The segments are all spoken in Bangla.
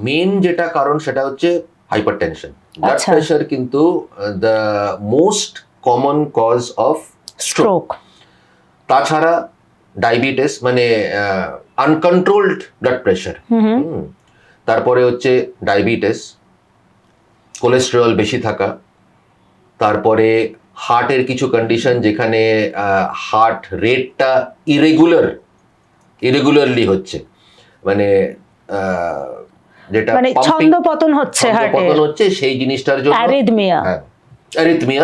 মেন যেটা কারণ সেটা হচ্ছে হাইপারটেনশন। ব্লাড আচ্ছা। প্রেশার কিন্তু the most common cause of stroke. Stroke. তাছাড়া ডায়াবেটিস মানে আনকন্ট্রোলড ব্লাড প্রেশার, তারপরে হচ্ছে ডায়াবেটিস, কোলেস্টেরল বেশি থাকা, তারপরে হার্টের কিছু কন্ডিশন যেখানে হার্ট রেটটা ইরেগুলারলি হচ্ছে, মানে যেটা মানে ছন্দপতন হচ্ছে হার্টের, পতন হচ্ছে, সেই জিনিসটার জন্য অ্যারিথমিয়া। অ্যারিথমিয়া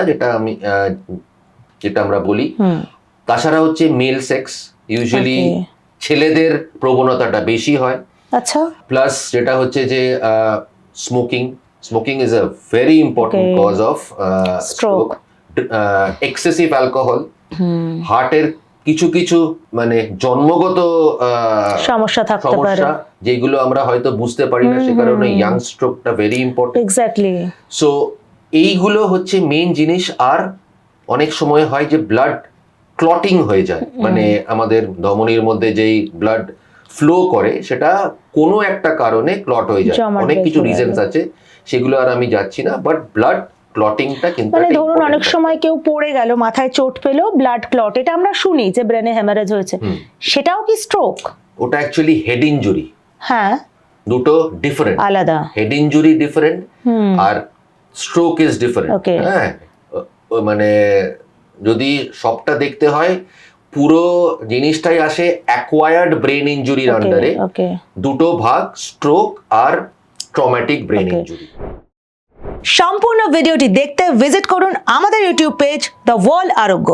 যেটা আমরা বলি। তাছাড়া হচ্ছে মেল সেক্স, ইউজুয়ালি ছেলেদের প্রবণতাটা বেশি হয়। আচ্ছা। প্লাস যেটা হচ্ছে যে smoking is a very important cause of stroke. Excessive alcohol, হার্টের কিছু কিছু মানে জন্মগত সমস্যা থাকতে পারে, যেগুলো আমরা হয়তো বুঝতে পারি না, সে কারণে ইয়াং স্ট্রোকটা ভেরি ইম্পর্টেন্ট। এক্স্যাক্টলি। সো এইগুলো হচ্ছে মেইন জিনিস। আর অনেক সময় হয় যে ব্লাড ক্লটিং হয়ে যায়, মানে আমাদের ধমনীর মধ্যে যেই ব্লাড ফ্লো করে সেটা কোনো একটা কারণে ক্লট হয়ে যায়। অনেক কিছু রিজনস আছে, সেগুলো আর আমি যাচ্ছি না, বাট ব্লাড ক্লটিংটা কিন্তু মানে ধরুন অনেক সময় কেউ পড়ে গেল, মাথায় চোট পেলো, ব্লাড ক্লট, এটা আমরা শুনি যে ব্রেনে হ্যামারেজ হয়েছে, সেটাও কি স্ট্রোক? ওটা অ্যাকচুয়ালি হেড ইনজুরি। হ্যাঁ, দুটো ডিফারেন্ট, আলাদা। হেড ইনজুরি ডিফারেন্ট আর স্ট্রোক ইজ ডিফারেন্ট। হ্যাঁ, মানে যদি সবটা দেখতে হয়, পুরো জিনিসটাই আসে অ্যাকোয়ার্ড ব্রেন ইনজুরির আন্ডারে। দুটো ভাগ, স্ট্রোক আর ট্রমাটিক ব্রেন ইনজুরি। সম্পূর্ণ ভিডিওটি দেখতে ভিজিট করুন আমাদের ইউটিউব পেজ দ্য ওয়ার্ল্ড আরোগ্য।